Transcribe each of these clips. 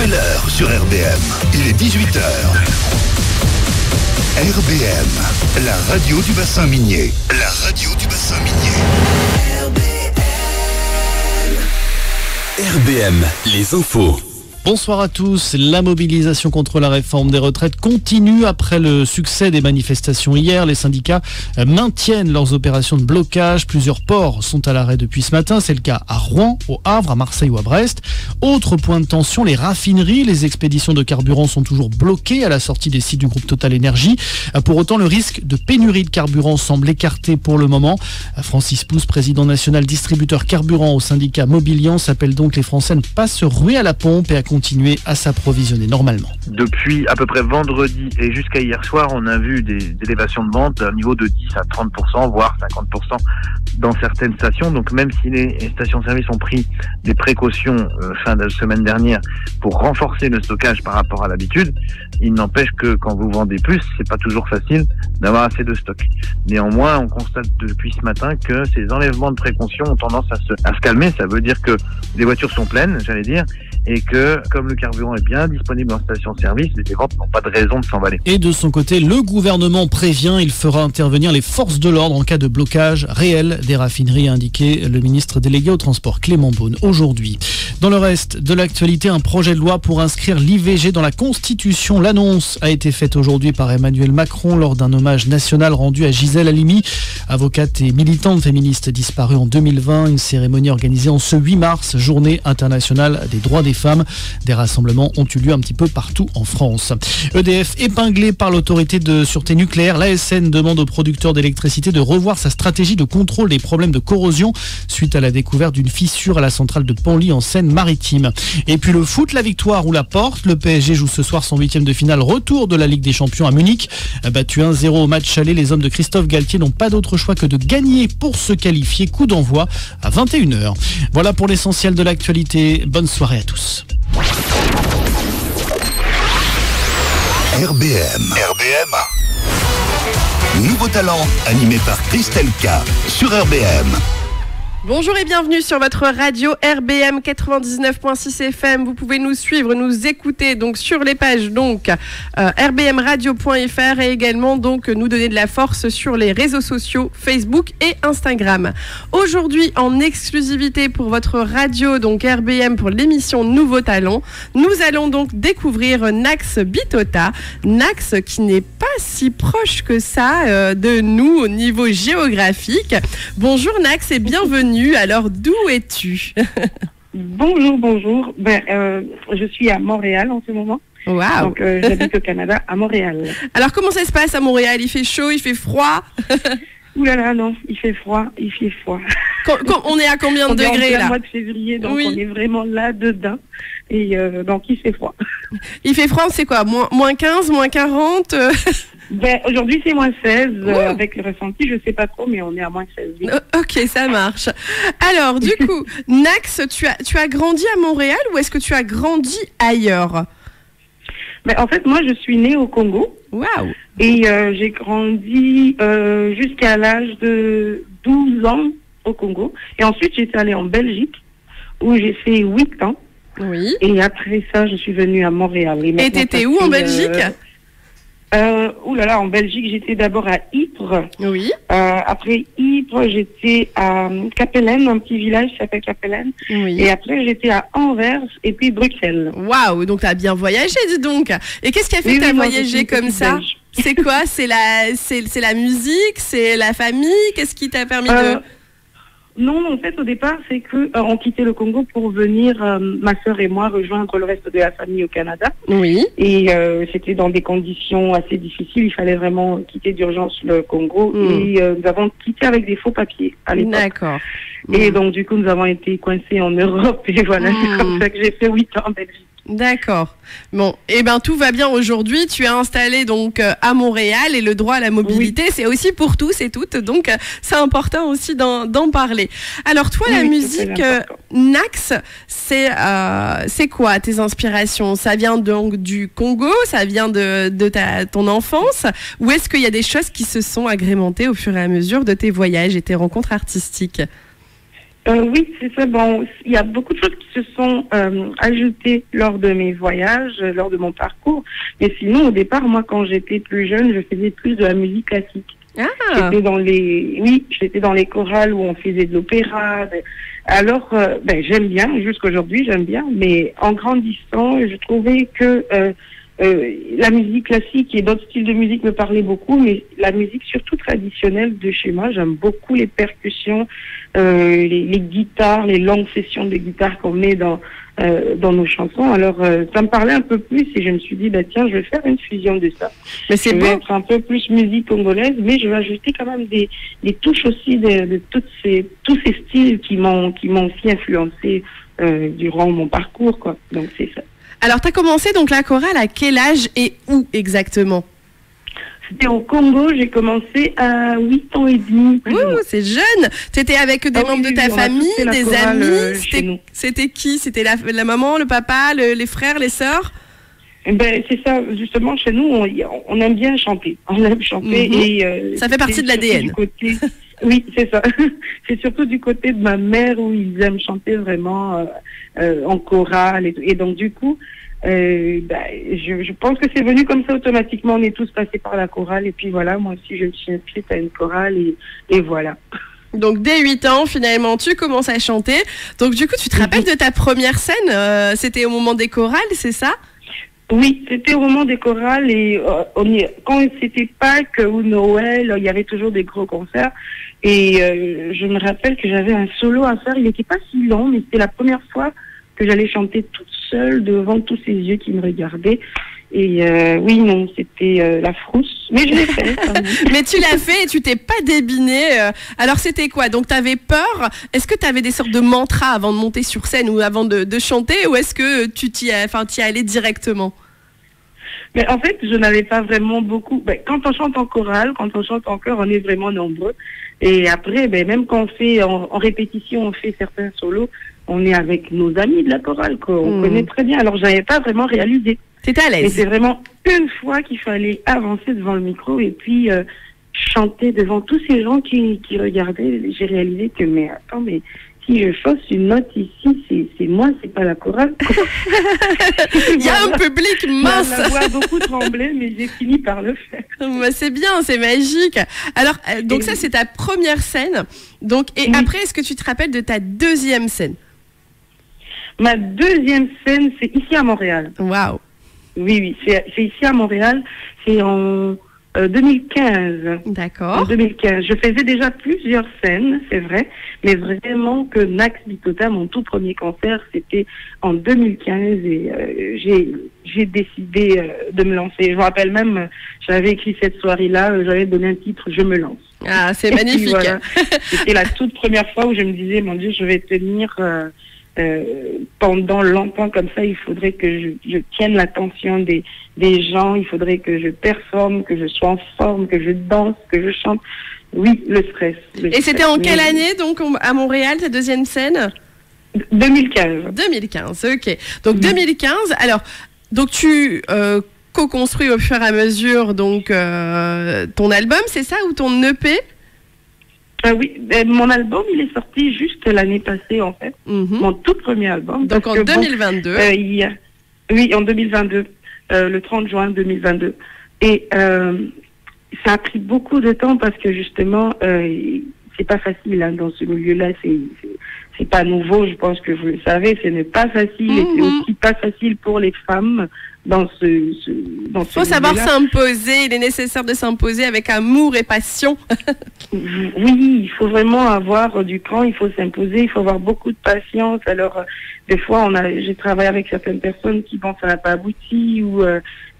l'heure sur RBM. Il est 18h. RBM, la radio du bassin minier. La radio du bassin minier. RBM, les infos. Bonsoir à tous. La mobilisation contre la réforme des retraites continue après le succès des manifestations hier. Les syndicats maintiennent leurs opérations de blocage. Plusieurs ports sont à l'arrêt depuis ce matin. C'est le cas à Rouen, au Havre, à Marseille ou à Brest. Autre point de tension, les raffineries. Les expéditions de carburant sont toujours bloquées à la sortie des sites du groupe Total Énergie. Pour autant, le risque de pénurie de carburant semble écarté pour le moment. Francis Pousse, président national distributeur carburant au syndicat Mobilian, s'appelle donc les Français à ne pas se ruer à la pompe et à continuer à s'approvisionner normalement. Depuis à peu près vendredi et jusqu'à hier soir, on a vu des élévations de vente à un niveau de 10 à 30%, voire 50% dans certaines stations. Donc même si les stations-service ont pris des précautions fin de semaine dernière pour renforcer le stockage par rapport à l'habitude, il n'empêche que quand vous vendez plus, c'est pas toujours facile d'avoir assez de stock. Néanmoins, on constate depuis ce matin que ces enlèvements de précaution ont tendance à se calmer. Ça veut dire que les voitures sont pleines, j'allais dire, et que comme le carburant est bien disponible en station-service, les ventes n'ont pas de raison de s'emballer. Et de son côté, le gouvernement prévient, il fera intervenir les forces de l'ordre en cas de blocage réel des raffineries, a indiqué le ministre délégué au transport Clément Beaune aujourd'hui. Dans le reste de l'actualité, un projet de loi pour inscrire l'IVG dans la Constitution. L'annonce a été faite aujourd'hui par Emmanuel Macron lors d'un hommage national rendu à Gisèle Halimi, avocate et militante féministe disparue en 2020. Une cérémonie organisée en ce 8 mars, journée internationale des droits des femmes. Des rassemblements ont eu lieu un petit peu partout en France. EDF épinglé par l'autorité de sûreté nucléaire. L'ASN demande aux producteurs d'électricité de revoir sa stratégie de contrôle des problèmes de corrosion suite à la découverte d'une fissure à la centrale de Penly en Seine-Maritime. Et puis le foot, la victoire ou la porte. Le PSG joue ce soir son 8e de finale retour de la Ligue des Champions à Munich. Battu 1-0 au match aller, les hommes de Christophe Galtier n'ont pas d'autre choix que de gagner pour se qualifier. Coup d'envoi à 21h. Voilà pour l'essentiel de l'actualité. Bonne soirée à tous. RBM. Nouveau talent, animé par Christelle K. sur RBM. Bonjour et bienvenue sur votre radio RBM 99.6 FM. Vous pouvez nous suivre, nous écouter donc sur les pages rbmradio.fr et également donc nous donner de la force sur les réseaux sociaux Facebook et Instagram. Aujourd'hui en exclusivité pour votre radio donc RBM pour l'émission Nouveau Talent, nous allons donc découvrir Nax Bitota. Nax qui n'est pas si proche que ça de nous au niveau géographique. Bonjour Nax et bienvenue. Alors, d'où es-tu? Bonjour. Je suis à Montréal en ce moment. Wow. Donc, j'habite au Canada, à Montréal. Alors, comment ça se passe à Montréal? Il fait chaud, il fait froid? Ouh là là, non, il fait froid. On est à combien de degrés là? On est en mois de février, donc on est vraiment là dedans. Et donc, il fait froid. Il fait froid, c'est quoi? Moins 15, moins 40 aujourd'hui, c'est moins 16. Avec le ressenti, je sais pas trop, mais on est à moins 16. Oui. Ok, ça marche. Alors, du coup, Nax, tu as grandi à Montréal ou est-ce que tu as grandi ailleurs? En fait, moi, je suis née au Congo. Waouh. Et j'ai grandi jusqu'à l'âge de 12 ans au Congo. Et ensuite, j'étais allée en Belgique, où j'ai fait 8 ans. Oui. Et après ça, je suis venue à Montréal. Et t'étais où en Belgique? En Belgique, j'étais d'abord à Ypres. Oui. Après Ypres, j'étais à Capellen, un petit village qui s'appelle Capellen. Oui. Et après, j'étais à Anvers et puis Bruxelles. Waouh, donc t'as bien voyagé, dis donc. Et qu'est-ce qui a fait que t'as voyagé comme ça? C'est quoi? C'est la musique? C'est la famille? Qu'est-ce qui t'a permis de... Non, en fait, au départ, c'est que on quittait le Congo pour venir, ma sœur et moi, rejoindre le reste de la famille au Canada. Oui. Et c'était dans des conditions assez difficiles. Il fallait vraiment quitter d'urgence le Congo. Et nous avons quitté avec des faux papiers à l'époque. D'accord. Et donc, du coup, nous avons été coincés en Europe. Et voilà, c'est comme ça que j'ai fait 8 ans en Belgique. D'accord. Bon, tout va bien aujourd'hui. Tu es installé donc à Montréal et le droit à la mobilité, c'est aussi pour tous et toutes. Donc, c'est important aussi d'en parler. Alors, toi, la musique, Nax, c'est quoi tes inspirations? Ça vient donc du Congo? Ça vient de ton enfance? Ou est-ce qu'il y a des choses qui se sont agrémentées au fur et à mesure de tes voyages et tes rencontres artistiques? Oui, c'est ça. Bon, il y a beaucoup de choses qui se sont ajoutées lors de mes voyages, lors de mon parcours. Mais sinon, au départ, moi, quand j'étais plus jeune, je faisais plus de la musique classique. Ah. J'étais dans les chorales où on faisait de l'opéra. Alors, j'aime bien, jusqu'aujourd'hui, j'aime bien. Mais en grandissant, je trouvais que la musique classique et d'autres styles de musique me parlaient beaucoup, mais la musique surtout traditionnelle de chez moi, j'aime beaucoup les percussions, les guitares, les longues sessions de guitare qu'on met dans nos chansons. Alors, ça me parlait un peu plus et je me suis dit, tiens, je vais faire une fusion de ça. Mais c'est je vais beau. être un peu plus musique congolaise, mais je vais ajouter quand même des touches aussi de tous ces styles qui m'ont aussi influencé durant mon parcours, quoi. Donc, c'est ça. Alors, tu as commencé donc la chorale à quel âge et où exactement? C'était au Congo, j'ai commencé à 8 ans et demi. Ouh, c'est jeune. Tu étais avec des membres de ta famille, des amis. C'était qui? C'était la maman, le papa, les frères, les sœurs? C'est ça, justement, chez nous, on aime bien chanter. On aime chanter et... ça fait partie de l'ADN. Oui, c'est ça. C'est surtout du côté de ma mère où ils aiment chanter vraiment en chorale et tout. Et donc, du coup, je pense que c'est venu comme ça automatiquement. On est tous passés par la chorale et puis voilà, moi aussi, je me suis inscrite à une chorale et voilà. Donc, dès 8 ans, finalement, tu commences à chanter. Donc, du coup, tu te rappelles de ta première scène? C'était au moment des chorales, c'est ça? Oui, c'était au moment des chorales et quand c'était Pâques ou Noël, il y avait toujours des gros concerts. Et je me rappelle que j'avais un solo à faire. Il n'était pas si long, mais c'était la première fois que j'allais chanter toute seule devant tous ces yeux qui me regardaient. Et c'était la frousse. Mais je l'ai fait. Mais tu l'as fait et tu t'es pas débinée. Alors c'était quoi? Donc tu avais peur? Est-ce que tu avais des sortes de mantras avant de monter sur scène ou avant de chanter? Ou est-ce que tu y allais directement? Mais en fait, je n'avais pas vraiment beaucoup... quand on chante en chorale, quand on chante en chœur, on est vraiment nombreux. Et après, même quand on fait en répétition, on fait certains solos, on est avec nos amis de la chorale qu'on connaît très bien. Alors, je n'avais pas vraiment réalisé. T'étais à l'aise. Et c'est vraiment une fois qu'il fallait avancer devant le micro et puis chanter devant tous ces gens qui regardaient. J'ai réalisé que, mais si je fausse une note ici, c'est moi, c'est pas la chorale. Il y a un public mince. La voix a beaucoup tremblé, mais j'ai fini par le faire. C'est bien, c'est magique. Alors, donc ça, c'est ta première scène. Donc, et après, est-ce que tu te rappelles de ta deuxième scène? Ma deuxième scène, c'est ici à Montréal. Waouh. Oui, c'est ici à Montréal. C'est en 2015. D'accord. En 2015. Je faisais déjà plusieurs scènes, c'est vrai, mais vraiment que Nax Bitota, mon tout premier concert, c'était en 2015 et j'ai décidé de me lancer. Je me rappelle même, j'avais écrit cette soirée-là, j'avais donné un titre, Je me lance. Ah, c'est magnifique. Voilà. C'était la toute première fois où je me disais, mon Dieu, je vais tenir... pendant longtemps comme ça, il faudrait que je tienne l'attention des gens, il faudrait que je performe, que je sois en forme, que je danse, que je chante. Oui, le stress. Et c'était en quelle année, donc, à Montréal, ta deuxième scène? 2015. 2015, ok. Donc, 2015, alors, donc tu co-construis au fur et à mesure donc, ton album, c'est ça, ou ton EP? Oui, mon album, il est sorti juste l'année passée, en fait. Mon tout premier album. Donc en 2022. Oui, en 2022. Le 30 juin 2022. Et ça a pris beaucoup de temps parce que, justement, c'est pas facile dans ce milieu-là. C'est pas nouveau, je pense que vous le savez. Ce n'est pas facile et c'est aussi pas facile pour les femmes dans ce faut savoir s'imposer, il est nécessaire de s'imposer avec amour et passion. Oui, il faut vraiment avoir du cran, il faut s'imposer, il faut avoir beaucoup de patience. Alors, des fois, j'ai travaillé avec certaines personnes qui pensent que ça n'a pas abouti ou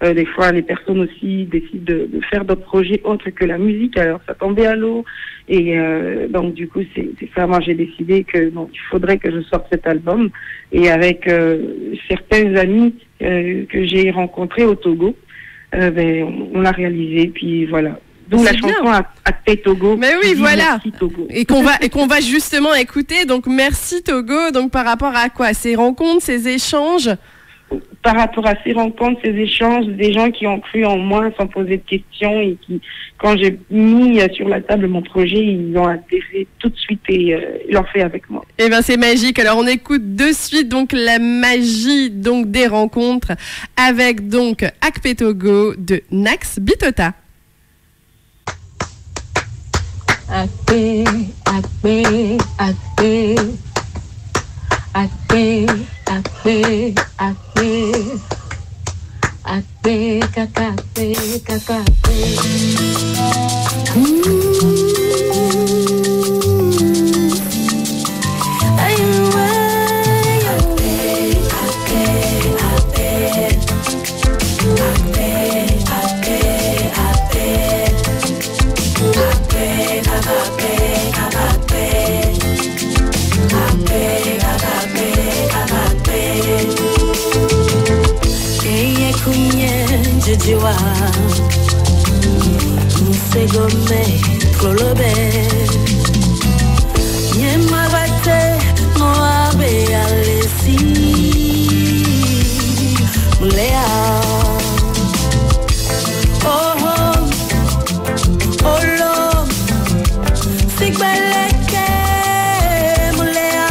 des fois, les personnes aussi décident de faire d'autres projets autres que la musique. Alors, ça tombait à l'eau. Et donc, du coup, c'est ça. Moi, j'ai décidé que il faudrait que je sorte cet album. Et avec certains amis que j'ai rencontrés au Togo, on l'a réalisé. Puis voilà. D'où la chanson à Togo. Mais oui, voilà. Merci, Togo. Et qu'on va justement écouter. Donc, merci Togo. Donc, par rapport à quoi? Ces rencontres, ces échanges? par rapport à ces rencontres, ces échanges, des gens qui ont cru en moi sans poser de questions et qui, quand j'ai mis sur la table mon projet, ils ont adhéré tout de suite et l'ont fait avec moi. Eh ben c'est magique. Alors on écoute de suite donc la magie donc des rencontres avec donc Akpetogo de Nax Bitota. Akpe, akpe, akpe. Akpe, akpe, akpe. Akpe, kakakpe, kakakpe. Jiwa Musegome Klolobe Nyemabate Moabe Alesi Mulea Oh Olo Sigbeleke Mulea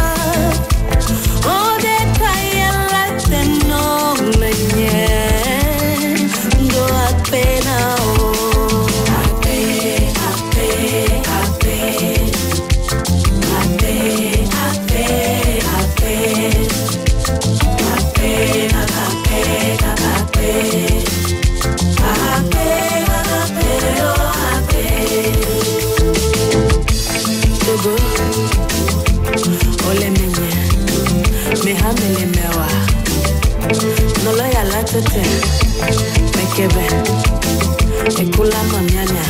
Ode Kayela Teno Menye Mekebe Ekula mamianya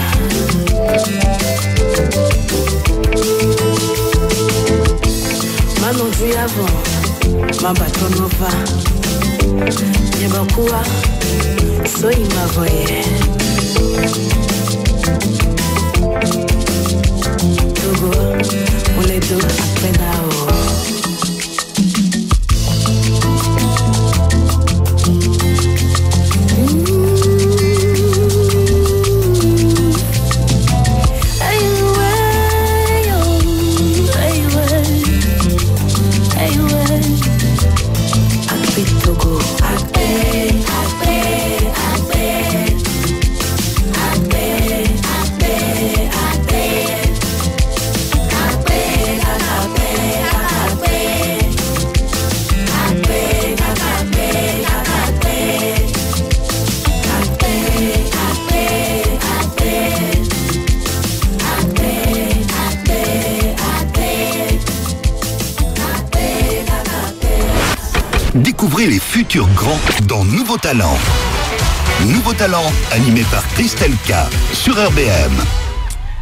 Mano viavo Mabatonova Nyebakua Soy mavoye Togo Oledo Apenao Découvrez les futurs grands dans Nouveau Talent. Nouveau Talent, animé par Christelle K sur RBM.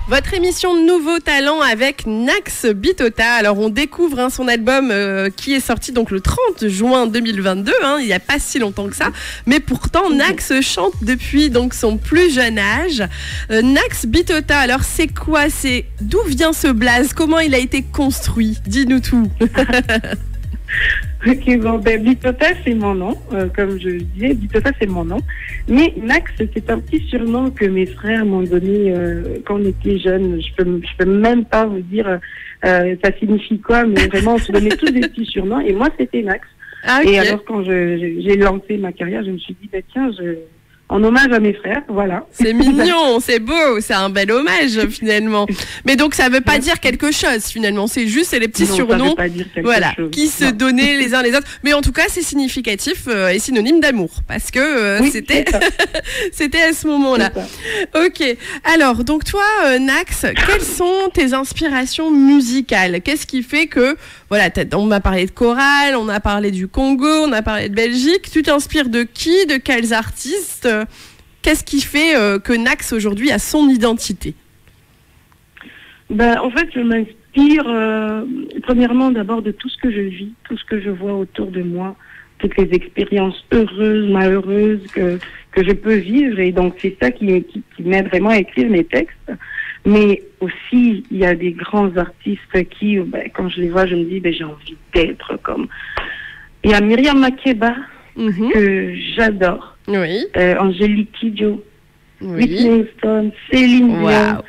Votre émission Nouveau Talent avec Nax Bitota. Alors on découvre son album qui est sorti donc le 30 juin 2022, il n'y a pas si longtemps que ça, mais pourtant Nax chante depuis donc son plus jeune âge. Nax Bitota, alors c'est quoi, d'où vient ce blaze, comment il a été construit, dis-nous tout. Ok, bon, Bitota, c'est mon nom. Comme je disais, Bitota, c'est mon nom. Mais Nax, c'est un petit surnom que mes frères m'ont donné quand on était jeunes. Je peux même pas vous dire ça signifie quoi, mais vraiment, on se donnait tous des petits surnoms. Et moi, c'était Nax. Ah, okay. Et alors, quand j'ai lancé ma carrière, je me suis dit, tiens, en hommage à mes frères, voilà. C'est mignon, c'est beau, c'est un bel hommage finalement. Mais donc ça veut pas dire quelque chose finalement, c'est les petits surnoms, ça veut pas dire quelque chose. Qui se donnaient les uns les autres. Mais en tout cas, c'est significatif et synonyme d'amour parce que oui, c'était c'était à ce moment-là. Ok. Alors donc toi, Nax, quelles sont tes inspirations musicales? Qu'est-ce qui fait que on m'a parlé de chorale, on a parlé du Congo, on a parlé de Belgique. Tu t'inspires de qui, de quels artistes? Qu'est-ce qui fait que Nax aujourd'hui a son identité? En fait, je m'inspire premièrement d'abord de tout ce que je vis, tout ce que je vois autour de moi, toutes les expériences heureuses, malheureuses que je peux vivre. Et donc, c'est ça qui m'aide vraiment à écrire mes textes. Mais aussi, il y a des grands artistes qui, quand je les vois, je me dis, j'ai envie d'être comme... Il y a Myriam Makeba, que j'adore. Oui. Angélique Kidjo, Oui. Whitney Houston, Céline Dion. Waouh.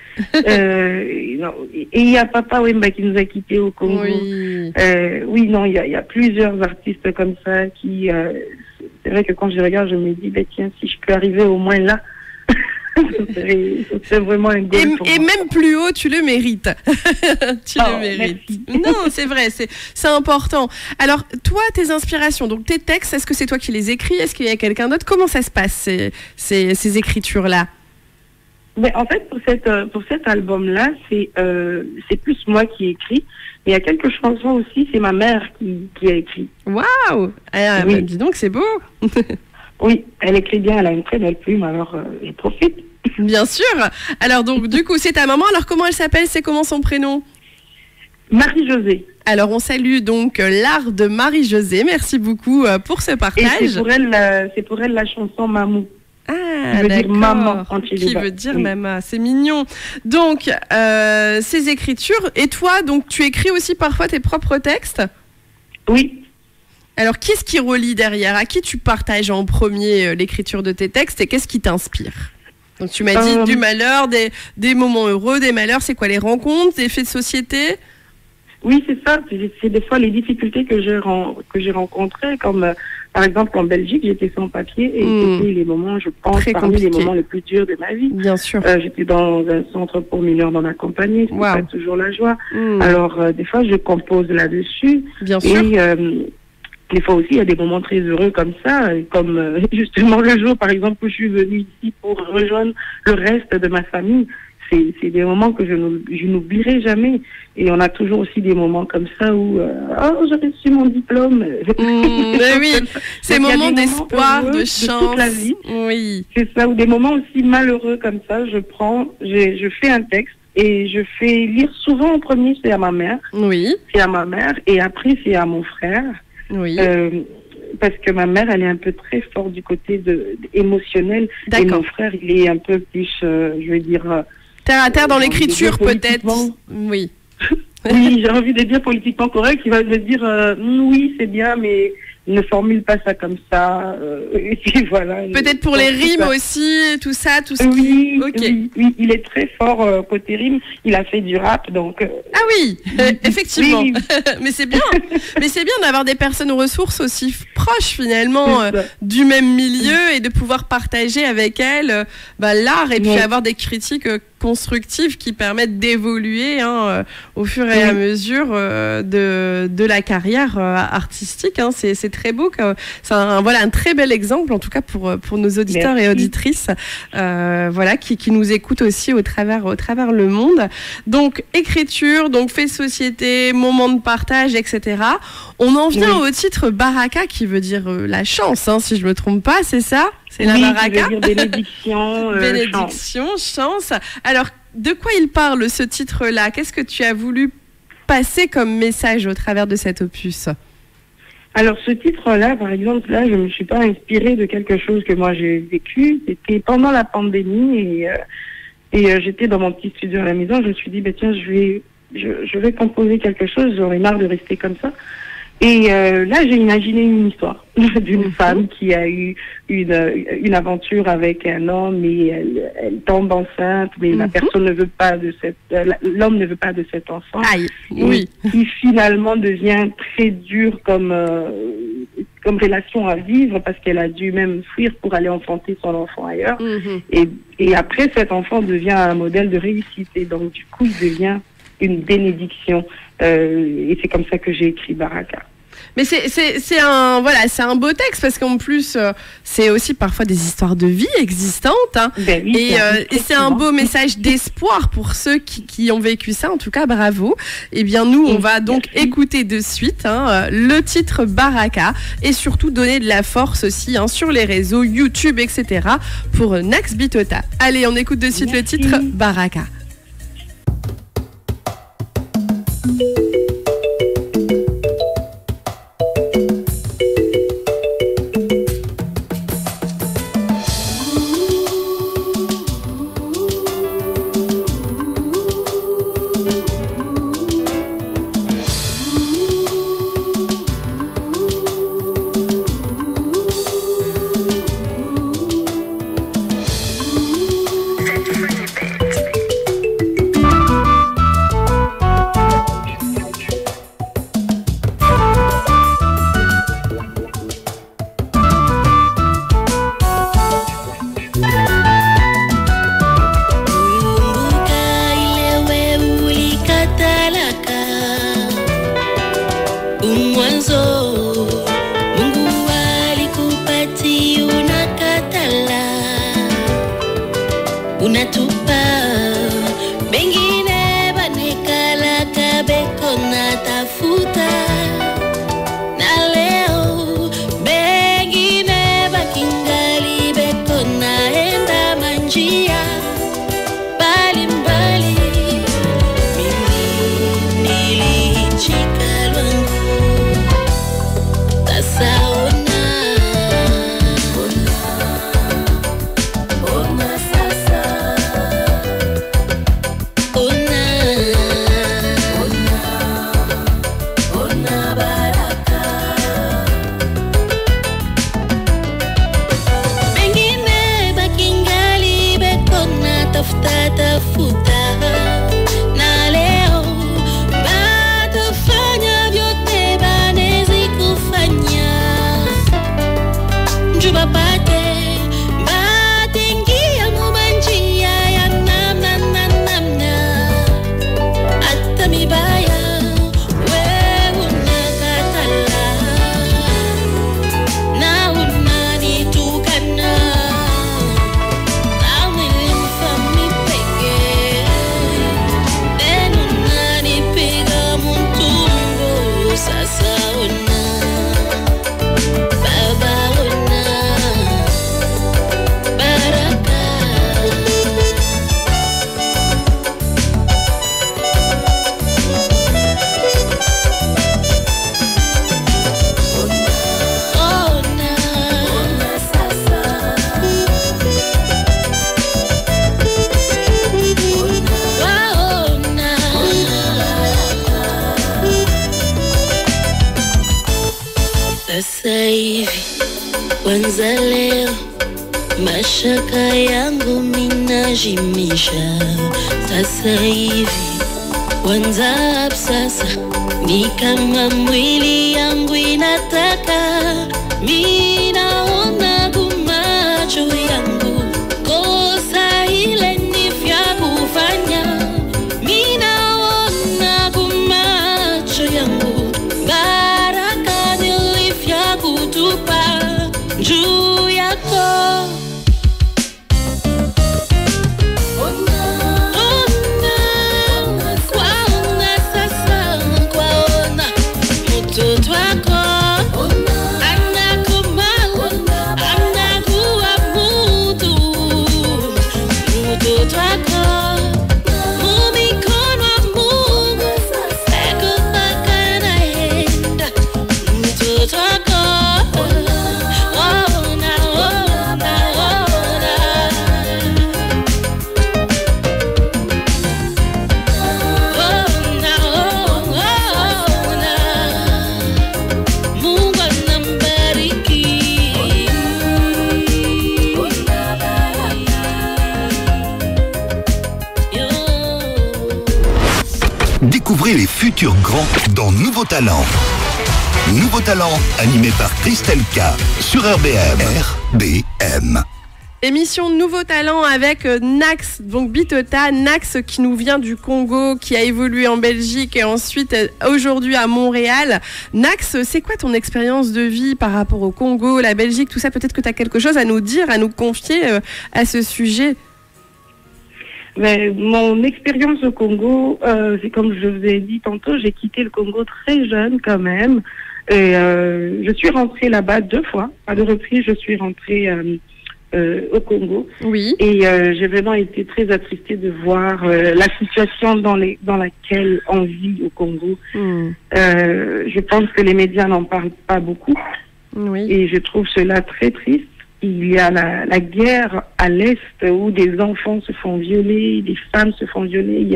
Et il y a Papa Wemba qui nous a quittés au Congo. Oui. Oui, non, il y a plusieurs artistes comme ça qui... c'est vrai que quand je regarde, je me dis, tiens, si je peux arriver au moins là, c'est vraiment un goal pour Et moi. même plus haut, tu le mérites. Tu le mérites. Merci. Non, c'est vrai, c'est important. Alors, toi, tes inspirations, donc tes textes, est-ce que c'est toi qui les écris? Est-ce qu'il y a quelqu'un d'autre? Comment ça se passe, ces écritures-là? Mais en fait, pour cet album-là, c'est plus moi qui écris. Mais il y a quelques chansons aussi, c'est ma mère qui a écrit. Waouh! Ah, Oui. bah, dis donc, c'est beau. Oui, elle écrit bien, elle a une très belle plume, alors je profite. Bien sûr. Alors, donc, du coup, c'est ta maman. Alors, comment elle s'appelle? C'est comment son prénom? Marie-Josée. Alors, on salue donc l'art de Marie-Josée. Merci beaucoup pour ce Et partage. c'est pour elle la chanson Mamou. Ah, Qui veut dire d'accord. maman en Qui Chiluba. veut dire Oui. maman, c'est mignon. Donc, ces écritures, et toi, donc tu écris aussi parfois tes propres textes? Oui. Alors, qu'est-ce qui relie derrière? À qui tu partages en premier l'écriture de tes textes et qu'est-ce qui t'inspire? Donc, tu m'as dit du malheur, des moments heureux, des malheurs, c'est quoi, les rencontres, des faits de société? Oui, c'est ça. C'est des fois les difficultés que j'ai rencontrées, comme par exemple en Belgique, j'étais sans papier et c'était les moments, je pense, Très parmi compliqué. les moments les plus durs de ma vie. Bien sûr. J'étais dans un centre pour mineurs non accompagnés, c'est Wow. pas toujours la joie. Mm. Alors des fois, je compose là-dessus. Bien sûr. Et des fois aussi, il y a des moments très heureux comme ça, comme justement le jour, par exemple, où je suis venue ici pour rejoindre le reste de ma famille. C'est des moments que je n'oublierai jamais. Et on a toujours aussi des moments comme ça où j'ai reçu mon diplôme. Mais oui, ces Donc, il y a moments des d'espoir, heureux de toute chance. la vie. Oui. C'est ça, ou des moments aussi malheureux comme ça. Je fais un texte et je fais lire souvent en premier, c'est à ma mère. Oui. C'est à ma mère et après c'est à mon frère. Oui. Parce que ma mère, elle est un peu très forte du côté émotionnel. Et D'accord. mon frère, il est un peu plus, je vais dire... Terre à terre dans l'écriture, dire peut-être. politiquement. Oui. Oui, j'ai envie de dire politiquement correct. Il va me dire oui, c'est bien, mais ne formule pas ça comme ça. Et puis voilà. Peut-être pour les rimes aussi, tout ça, tout ce qui... Oui, Ok. oui, il est très fort côté rime. Il a fait du rap, donc... Ah oui, effectivement. Oui. Mais c'est bien. Mais c'est bien d'avoir des personnes aux ressources aussi proches finalement C'est ça. du même milieu et de pouvoir partager avec elles l'art et puis Ouais. avoir des critiques constructives qui permettent d'évoluer au fur et à mesure de la carrière artistique. Hein. C'est très beau. C'est un très bel exemple en tout cas pour nos auditeurs Merci. et auditrices qui nous écoutent aussi au travers le monde. Donc écriture, donc fait de société, moment de partage, etc. On en vient au titre Baraka qui veut dire la chance, hein, si je me trompe pas, c'est ça? C'est la oui, Baraka. qui veut dire bénédiction, chance. Bénédiction, chance. Alors, de quoi il parle ce titre-là? Qu'est-ce que tu as voulu passer comme message au travers de cet opus? Alors ce titre-là, par exemple, là, je ne me suis pas inspirée de quelque chose que moi j'ai vécu. C'était pendant la pandémie et j'étais dans mon petit studio à la maison. Je me suis dit, tiens, je vais composer quelque chose. J'en ai marre de rester comme ça. Et là, j'ai imaginé une histoire d'une femme qui a eu une aventure avec un homme et elle tombe enceinte, mais la personne ne veut pas de l'homme ne veut pas de cet enfant. Aïe, oui. Qui finalement devient très dur comme relation à vivre parce qu'elle a dû même fuir pour aller enfanter son enfant ailleurs. Et après, cet enfant devient un modèle de réussite et donc du coup, il devient une bénédiction. Et c'est comme ça que j'ai écrit Baraka. Mais c'est un beau texte parce qu'en plus c'est aussi parfois des histoires de vie existantes hein. Ben oui, et c'est un beau message d'espoir pour ceux qui ont vécu ça. En tout cas, bravo. Et bien nous, on va donc écouter de suite le titre Baraka et surtout donner de la force aussi sur les réseaux YouTube, etc. pour Nax Bitota. Allez, on écoute de suite le titre Baraka. Sasa hivi kwanza leo mashaka yangu minajimisha. Sasa hivi kwanza sasa ni kama mwili yangu inataka, minaona kumacho yangu kosa ile ni vya kufanya, minaona kumacho yangu baraka ni vya kutupa juu yako. Découvrez les futurs grands dans Nouveau Talent. Nouveau Talent, animé par Christelle K sur RBM. RBM. Émission Nouveau Talent avec Nax, donc Bitota, Nax qui nous vient du Congo, qui a évolué en Belgique et ensuite aujourd'hui à Montréal. Nax, c'est quoi ton expérience de vie par rapport au Congo, la Belgique, tout ça? Peut-être que tu as quelque chose à nous dire, à nous confier à ce sujet. Mais mon expérience au Congo, c'est comme je vous ai dit tantôt, j'ai quitté le Congo très jeune quand même. Et je suis rentrée là-bas 2 fois. À 2 reprises, je suis rentrée au Congo. Oui. Et j'ai vraiment été très attristée de voir la situation dans laquelle on vit au Congo. Je pense que les médias n'en parlent pas beaucoup. Oui. Et je trouve cela très triste. Il y a la guerre à l'Est où des enfants se font violer, des femmes se font violer,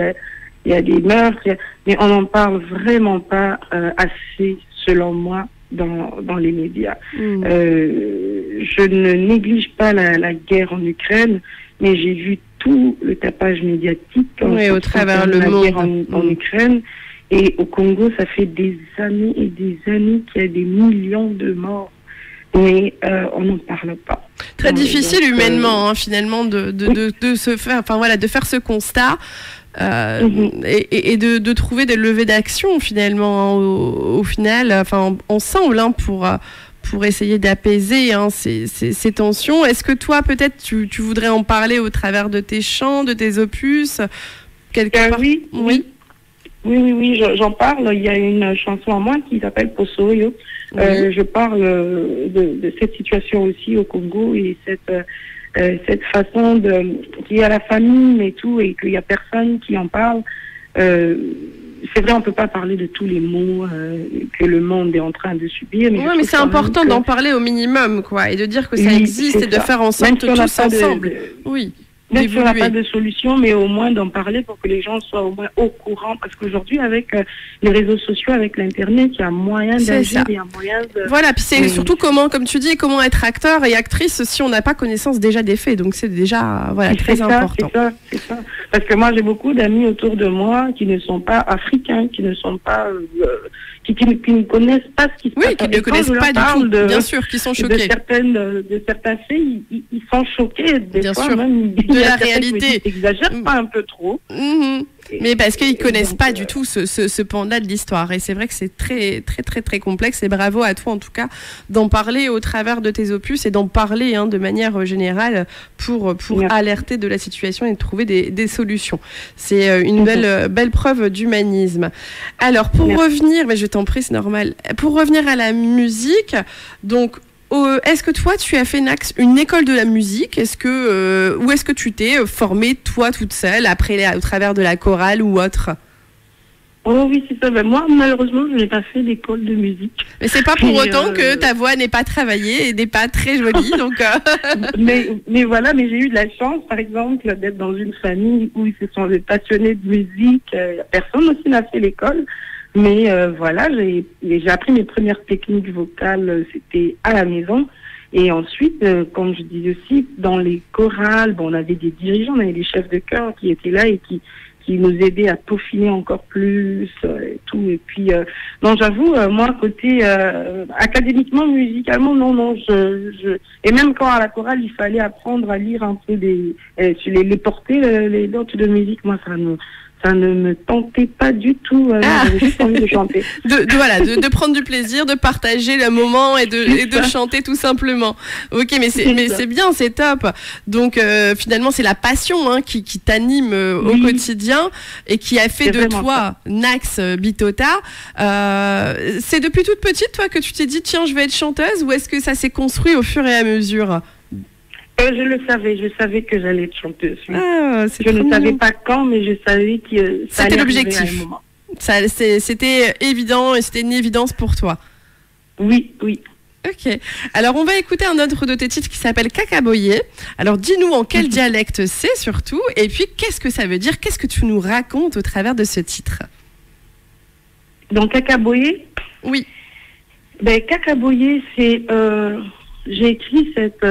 il y a des meurtres, mais on n'en parle vraiment pas assez, selon moi, dans les médias. Je ne néglige pas la guerre en Ukraine, mais j'ai vu tout le tapage médiatique au travers le la monde. Guerre en Ukraine. Et au Congo, ça fait des années et des années qu'il y a des millions de morts. Mais on n'en parle pas. Très difficile humainement, finalement, de se faire, enfin voilà, de faire ce constat et de trouver des levées d'action finalement. Au final, enfin, ensemble, pour essayer d'apaiser ces tensions. Est-ce que toi, peut-être, tu voudrais en parler au travers de tes chants, de tes opus, quelque part? Oui, j'en parle. Il y a une chanson à moi qui s'appelle Posoyo. Je parle de cette situation aussi au Congo et cette façon qu'il y a la famine et tout et qu'il n'y a personne qui en parle. C'est vrai, on ne peut pas parler de tous les maux que le monde est en train de subir. Mais c'est important d'en parler au minimum, quoi, et de dire que ça existe et de faire en sorte tous ensemble. Même si on n'a pas de solution, mais au moins d'en parler pour que les gens soient au moins au courant. Parce qu'aujourd'hui, avec les réseaux sociaux, avec l'Internet, il y a moyen d'agir, il y a moyen de... Voilà, puis c'est surtout comment, comme tu dis, comment être acteur et actrice si on n'a pas connaissance déjà des faits. Donc c'est déjà très important. C'est ça. Parce que moi, j'ai beaucoup d'amis autour de moi qui ne sont pas africains, qui ne sont pas... qui ne connaissent pas ce qui se passe. Oui, qui ne connaissent pas du tout, bien sûr, qui sont choqués. De certains faits, ils sont choqués, bien fois sûr. Même de la réalité. Exagère pas un peu trop. Mais parce qu'ils connaissent pas du tout ce pan-là de l'histoire. Et c'est vrai que c'est très, très, très, très complexe. Et bravo à toi, en tout cas, d'en parler au travers de tes opus et d'en parler de manière générale pour alerter de la situation et trouver des solutions. C'est une belle preuve d'humanisme. Alors, pour revenir, mais je t'en prie, c'est normal. Pour revenir à la musique, donc, est-ce que toi, tu as fait Nax, une école de la musique? Ou est-ce que tu t'es formée, toi, toute seule, après, au travers de la chorale ou autre? Oh oui, c'est ça. Ben, moi, malheureusement, je n'ai pas fait d'école de musique. Mais c'est pas pour autant que ta voix n'est pas travaillée et n'est pas très jolie. Donc mais voilà, mais j'ai eu de la chance, par exemple, d'être dans une famille où ils se sont des passionnés de musique. Personne aussi n'a fait l'école. Mais voilà, j'ai appris mes premières techniques vocales, c'était à la maison. Et ensuite, comme je dis aussi, dans les chorales, on avait des dirigeants, on avait des chefs de chœur qui étaient là et qui nous aidaient à peaufiner encore plus et tout. Et puis, non, j'avoue, moi, côté académiquement, musicalement, non, et même quand à la chorale, il fallait apprendre à lire un peu les portées, les notes de musique, moi, ça ne me tentait pas du tout. J'avais juste envie de chanter. de prendre du plaisir, de partager le moment et de chanter tout simplement. Ok, mais c'est bien, c'est top. Donc finalement, c'est la passion qui t'anime au quotidien et qui a fait de toi Nax Bitota. C'est depuis toute petite, toi, que tu t'es dit, tiens, je vais être chanteuse, ou est-ce que ça s'est construit au fur et à mesure? Je savais que j'allais être chanteuse. Je ne savais pas quand, mais je savais que ça c'était allait l'objectif. C'était évident et c'était une évidence pour toi. Oui. Ok. Alors, on va écouter un autre de tes titres qui s'appelle Cacaboyer. Alors, dis-nous en quel dialecte c'est surtout, et puis qu'est-ce que ça veut dire? Qu'est-ce que tu nous racontes au travers de ce titre? Donc, Cacaboyer? Oui. Cacaboyer, c'est... j'ai écrit cette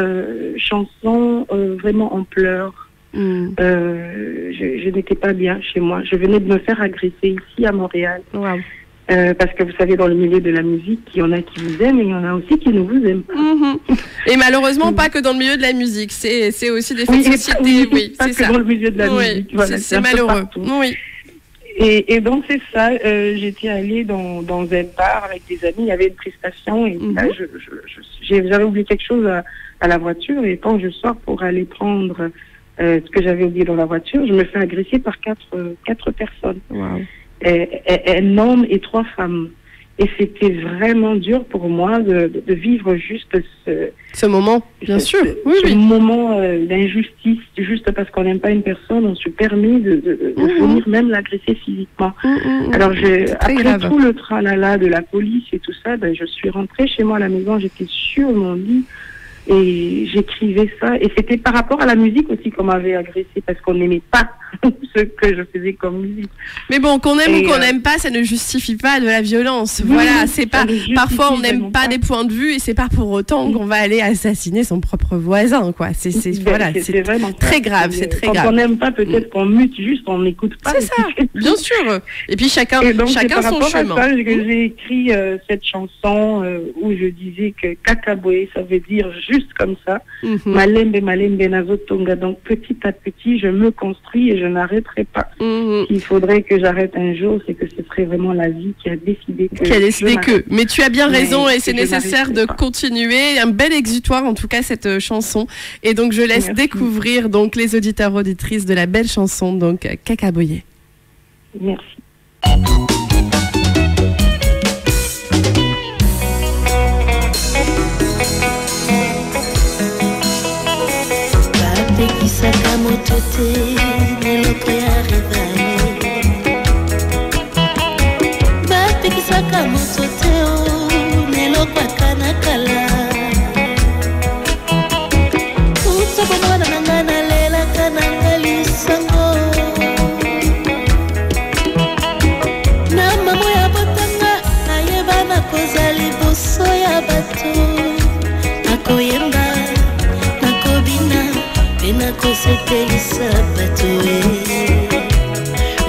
chanson vraiment en pleurs. Je n'étais pas bien chez moi. Je venais de me faire agresser ici à Montréal. Wow. Parce que vous savez, dans le milieu de la musique, il y en a qui vous aiment et il y en a aussi qui ne vous aiment pas. Et malheureusement, pas que dans le milieu de la musique. C'est aussi des faits de société. Oui, pas c'est que ça. Dans le milieu de la musique. Voilà, c'est malheureux. Oui. Et donc c'est ça, j'étais allée dans un bar avec des amis, il y avait une prestation et là j'avais oublié quelque chose à la voiture, et quand je sors pour aller prendre ce que j'avais oublié dans la voiture, je me fais agresser par quatre personnes. Wow. Un homme et 3 femmes. Et c'était vraiment dur pour moi de vivre juste ce moment, bien sûr. Ce moment d'injustice, juste parce qu'on n'aime pas une personne, on se permet de venir même l'agresser physiquement. Alors, après tout le tralala de la police et tout ça, je suis rentrée chez moi à la maison, j'étais sur mon lit et j'écrivais ça. Et c'était par rapport à la musique aussi qu'on m'avait agressée, parce qu'on n'aimait pas ce que je faisais comme musique. Mais bon, qu'on aime ou qu'on n'aime pas, ça ne justifie pas de la violence. Voilà, c'est pas. Parfois, on n'aime pas des points de vue et c'est pas pour autant qu'on va aller assassiner son propre voisin, quoi. C'est vraiment très grave, c'est très grave. Quand on n'aime pas, peut-être qu'on mute juste, on n'écoute pas. C'est ça, bien sûr. Et puis chacun son chemin. À ça, j'ai écrit cette chanson où je disais que Cacaboyer, ça veut dire juste comme ça. Malembe nazotonga. Donc petit à petit, je me construis et je n'arrêterai pas. Il faudrait que j'arrête un jour, c'est que ce serait vraiment la vie qui a décidé que. Mais tu as bien raison et c'est nécessaire de continuer. Un bel exutoire en tout cas cette chanson. Et donc je laisse découvrir donc les auditeurs auditrices de la belle chanson donc Cacaboyer. Merci. Kisaka motote neloko ya rivale Bate kisaka motote neloko akanakala Utsobo mwana nangana lela kananga lisango Na mamo ya botanga ayeba na koza liboso ya bato Nakoyemba Pena kosetelisa bato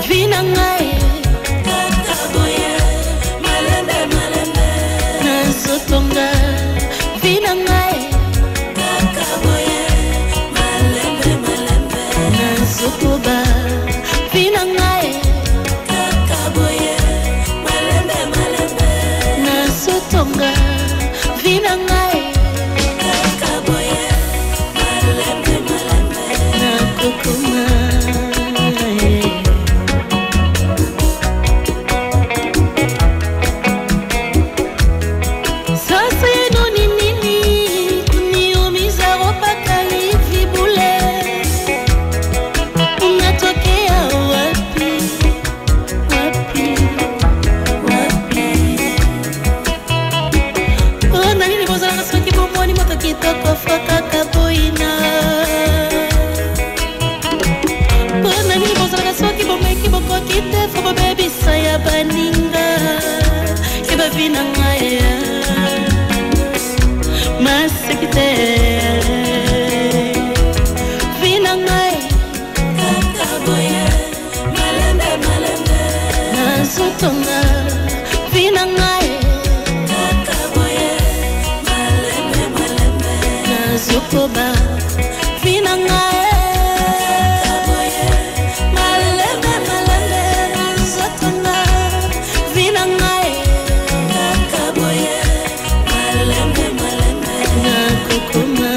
Vina ngai Cacaboyer Malembe Nazotonga Vina ngai Cacaboyer Malembe Nazotoba Vina ngai Cacaboyer Malembe Nazotonga Vina ngai Baninga vina ngai masekite vina ngai kakaboye malembe malembe nazotonga vina ngai kakaboye malembe malembe nazokoba vina ngai kakaboye malembe malembe nazotonga vina ngai kakaboye malembe malembe nakokoma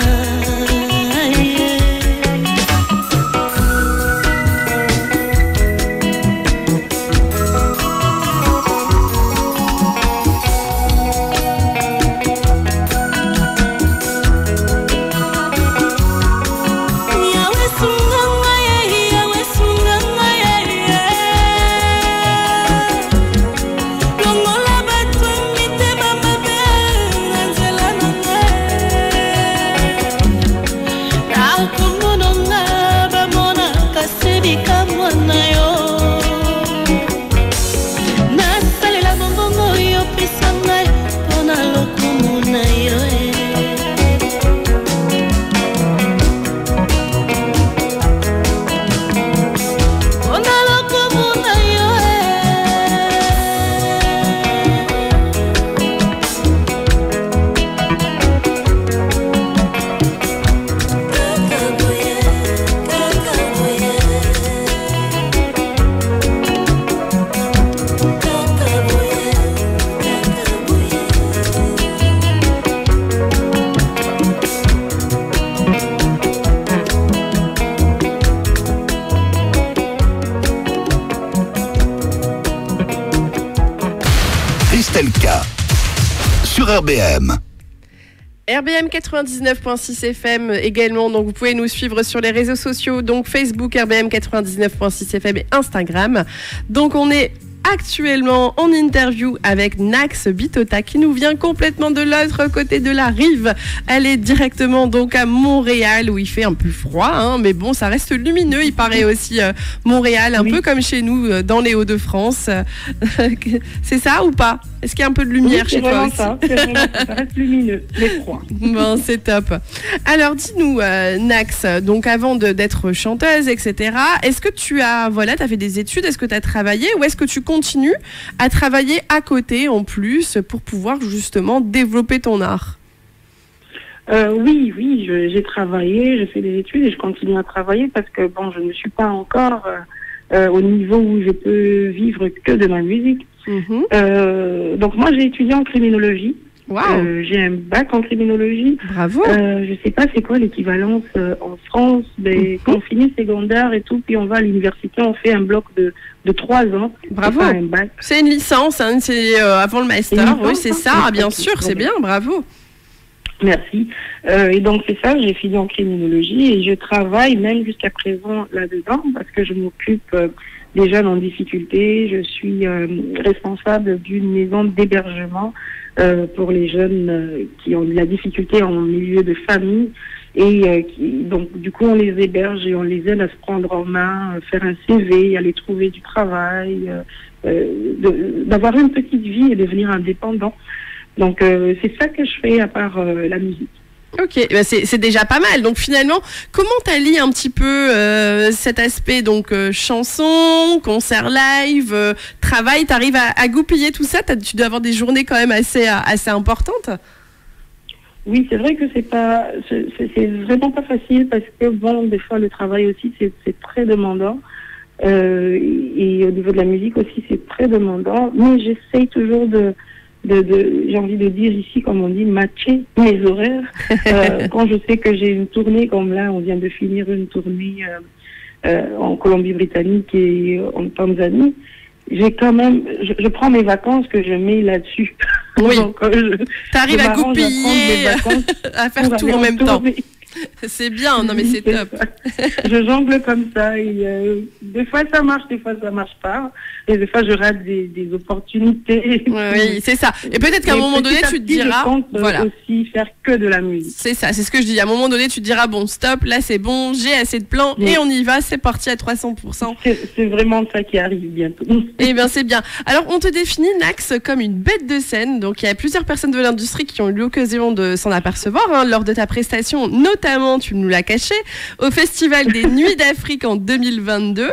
Christelle K. sur RBM. RBM 99.6 FM également, donc vous pouvez nous suivre sur les réseaux sociaux, donc Facebook RBM 99.6 FM et Instagram. Donc on est actuellement en interview avec Nax Bitota qui nous vient complètement de l'autre côté de la rive. Elle est directement donc à Montréal où il fait un peu froid, hein, mais bon, ça reste lumineux. Il paraît aussi Montréal, un peu comme chez nous dans les Hauts-de-France. C'est ça ou pas? Est-ce qu'il y a un peu de lumière chez toi aussi? C'est vraiment ça, ça reste lumineux, mais froid. Bon, c'est top. Alors dis-nous, Nax, donc avant d'être chanteuse, etc., est-ce que tu as fait des études, est-ce que tu as travaillé ou est-ce que tu continues à travailler à côté en plus pour pouvoir justement développer ton art? Oui, j'ai travaillé, j'ai fait des études et je continue à travailler parce que bon, je ne suis pas encore au niveau où je peux vivre que de ma musique. Donc moi j'ai étudié en criminologie. Wow. J'ai un bac en criminologie. Bravo. Je sais pas c'est quoi l'équivalence en France, mais quand on finit secondaire et tout, puis on va à l'université, on fait un bloc de 3 ans. Bravo. C'est un bac. C'est une licence, hein, c'est avant le master. Oui, c'est ça, bien sûr, c'est bien, bravo. Merci. Et donc c'est ça, j'ai fini en criminologie et je travaille même jusqu'à présent là-dedans parce que je m'occupe des jeunes en difficulté. Je suis responsable d'une maison d'hébergement pour les jeunes qui ont de la difficulté en milieu de famille et donc du coup on les héberge et on les aide à se prendre en main, faire un CV, aller trouver du travail, d'avoir une petite vie et devenir indépendant. Donc c'est ça que je fais à part la musique. Ok, bah c'est déjà pas mal. Donc finalement, comment t'allies un petit peu cet aspect donc chanson, concert live, travail, t'arrives à goupiller tout ça? Tu dois avoir des journées quand même assez importantes. Oui, c'est vrai que c'est vraiment pas facile parce que bon, des fois le travail aussi c'est très demandant et au niveau de la musique aussi c'est très demandant. Mais j'essaye toujours j'ai envie de dire ici, comme on dit, matcher mes horaires. Quand je sais que j'ai une tournée, comme là, on vient de finir une tournée en Colombie-Britannique et en Tanzanie, j'ai quand même, je prends mes vacances que je mets là-dessus. Oui. Tu arrives à goupiller, à faire tout en même temps. C'est bien, non mais c'est top. Je jongle comme ça et des fois ça marche, des fois ça marche pas. Et des fois je rate des opportunités. Oui, c'est ça. Et peut-être qu'à un moment donné tu te diras, je compte aussi faire que de la musique. C'est ça, c'est ce que je dis. À un moment donné tu te diras bon stop, là c'est bon, j'ai assez de plans et on y va, c'est parti à 300%. C'est vraiment ça qui arrive bientôt. Eh bien c'est bien. Alors on te définit Nax comme une bête de scène. Donc il y a plusieurs personnes de l'industrie qui ont eu l'occasion de s'en apercevoir lors de ta prestation, notamment tu nous l'as caché au Festival des Nuits d'Afrique en 2022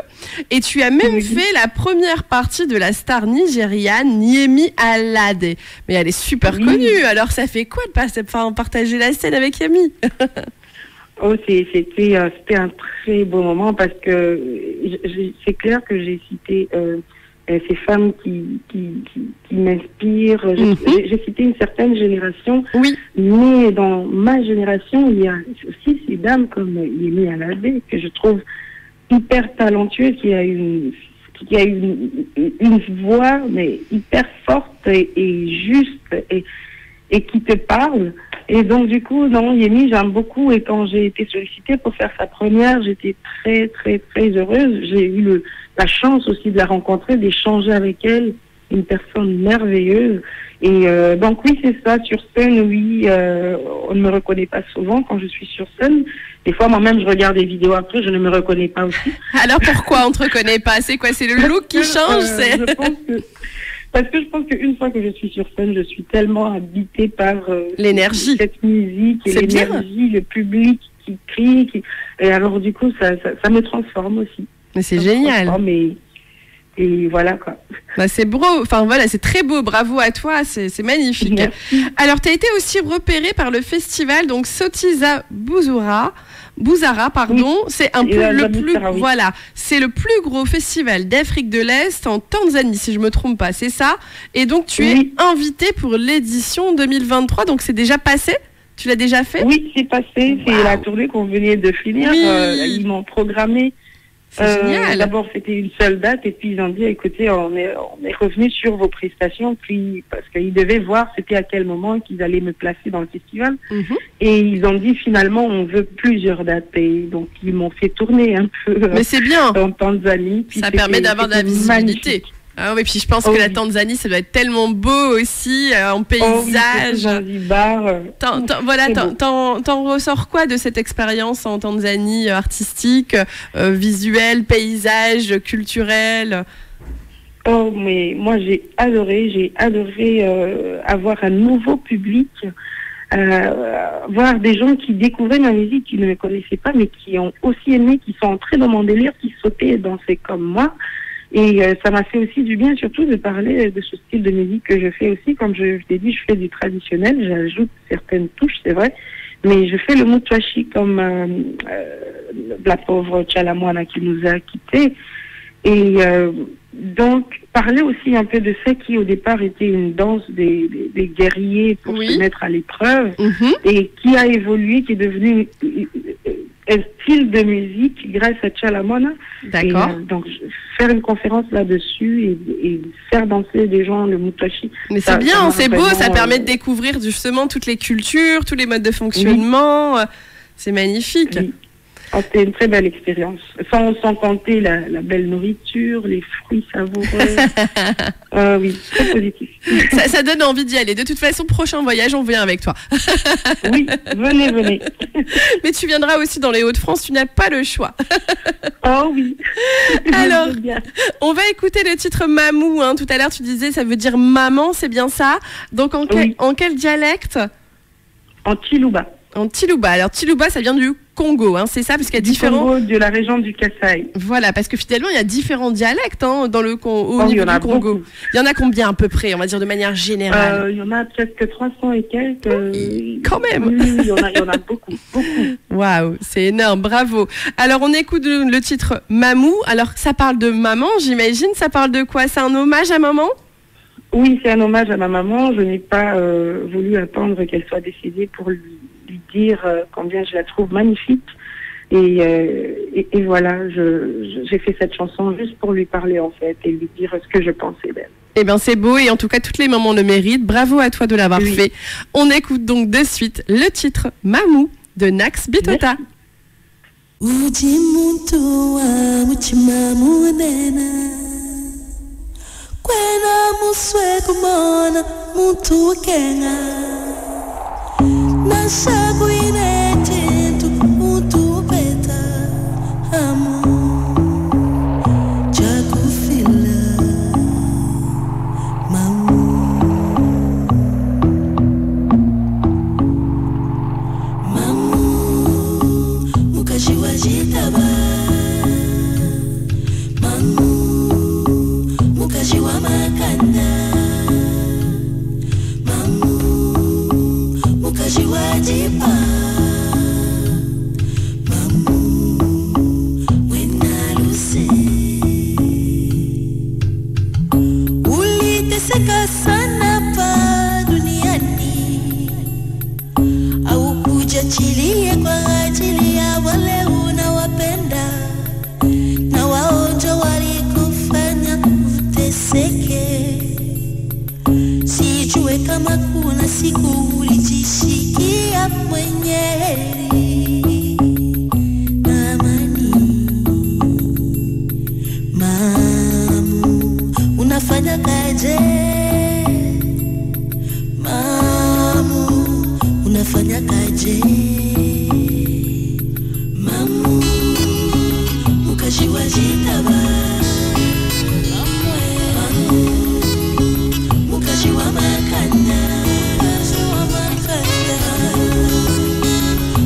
et tu as même fait la première partie de la star nigériane Yemi Alade. Mais elle est super connue, alors ça fait quoi de partager la scène avec Yemi? Oh, c'était un très beau moment parce que c'est clair que j'ai cité ces femmes qui m'inspirent. J'ai cité une certaine génération, mais dans ma génération, il y a aussi ces dames comme Yemi Alade que je trouve hyper talentueuse, qui a une voix mais hyper forte et juste et qui te parle. Et donc du coup, non, Yemi, j'aime beaucoup. Et quand j'ai été sollicitée pour faire sa première, j'étais très très très heureuse. J'ai eu la chance aussi de la rencontrer, d'échanger avec elle, une personne merveilleuse. Et donc oui, c'est ça, sur scène, oui, on ne me reconnaît pas souvent quand je suis sur scène. Des fois, moi-même, je regarde des vidéos après, je ne me reconnais pas aussi. Alors pourquoi on ne te reconnaît pas? C'est quoi? C'est le look qui change? Parce que je pense qu'une fois que je suis sur scène, je suis tellement habitée par l'énergie, cette musique et l'énergie, le public qui crie. Et alors du coup, ça me transforme aussi. Mais c'est génial. Et voilà quoi. Bah, c'est beau, enfin voilà, c'est très beau, bravo à toi, c'est magnifique. Merci. Alors tu as été aussi repérée par le festival donc Sotiza Bouzara, c'est un peu le plus c'est le plus gros festival d'Afrique de l'Est en Tanzanie si je me trompe pas, c'est ça. Et donc tu es invitée pour l'édition 2023, donc c'est déjà passé? Tu l'as déjà fait? Oui, c'est passé, c'est la tournée qu'on venait de finir, ils m'ont programmé. D'abord c'était une seule date et puis ils ont dit écoutez on est revenu sur vos prestations puis parce qu'ils devaient voir c'était à quel moment qu'ils allaient me placer dans le festival et ils ont dit finalement on veut plusieurs dates et donc ils m'ont fait tourner un peu mais c'est bien en Tanzanie puis ça permet d'avoir de la visibilité magnifique. Ah oui, puis je pense que la Tanzanie, ça doit être tellement beau aussi, en paysage. T'en ressors quoi de cette expérience en Tanzanie, artistique, visuelle, paysage, culturel? Oh, mais moi j'ai adoré avoir un nouveau public, voir des gens qui découvraient ma musique, qui ne me connaissaient pas, mais qui ont aussi aimé, qui sont entrés dans mon délire, qui sautaient et dansaient comme moi. Et ça m'a fait aussi du bien, surtout de parler de ce style de musique que je fais aussi. Comme je t'ai dit, je fais du traditionnel, j'ajoute certaines touches, c'est vrai. Mais je fais le mutwashi comme la pauvre Tchalamwana qui nous a quittés. Et donc, parler aussi un peu de ça qui, au départ, était une danse des guerriers pour se mettre à l'épreuve et qui a évolué, qui est devenu un style de musique grâce à Tchalamwana. D'accord. Donc, faire une conférence là-dessus et faire danser des gens le mutwashi. Mais c'est bien, c'est beau, ça permet de découvrir justement toutes les cultures, tous les modes de fonctionnement. C'est magnifique. Oui. Oh, c'était une très belle expérience. Sans compter la belle nourriture, les fruits savoureux. Oui, très positif. Ça donne envie d'y aller. De toute façon, prochain voyage, on vient avec toi. Oui, venez. Mais tu viendras aussi dans les Hauts-de-France, tu n'as pas le choix. Oh oui. Alors, on va écouter le titre Mamou. Tout à l'heure, tu disais, ça veut dire maman, c'est bien ça. Donc, en quel dialecte? En Chiluba. En Chiluba. Alors, Chiluba, ça vient du Congo, c'est ça, parce qu'il y a différents... Congo, de la région du Kasaï. Voilà, parce que finalement, il y a différents dialectes dans le au niveau du Congo. Beaucoup. Il y en a combien à peu près, on va dire de manière générale? Il y en a presque 300 et quelques. Quand même. Oui, il y en a beaucoup. Waouh, c'est énorme, bravo. Alors, on écoute le titre Mamou. Alors, ça parle de maman, j'imagine. Ça parle de quoi? C'est un hommage à maman? Oui, c'est un hommage à ma maman. Je n'ai pas voulu attendre qu'elle soit décédée pour lui dire combien je la trouve magnifique. Et voilà, j'ai fait cette chanson juste pour lui parler en fait et lui dire ce que je pensais d'elle. Eh bien c'est beau et en tout cas toutes les mamans le méritent. Bravo à toi de l'avoir fait. On écoute donc de suite le titre Mamou de Nax Bitota. Uji muntu wa muchima munena Kwena muswe kumona muntu kenga Nashaku ine tintu muntu peta amu Jakufila mamu Jitaba Mamu Mukaji wa makanda Mamu Mukaji wa jipa Mamu Wena luce Uliteseka sana pa duniani Au kuja chilia kwa ajili ya wale unawapenda na waonjo walikufanya uteseke. Sijue kama kuna siku ulijishikia mwenye heri na amani. Mamu, unafanya kaje? Mamu, unafanya kaje? Mamu, mukaji wa jitaba Mamu, mukaji wa makanda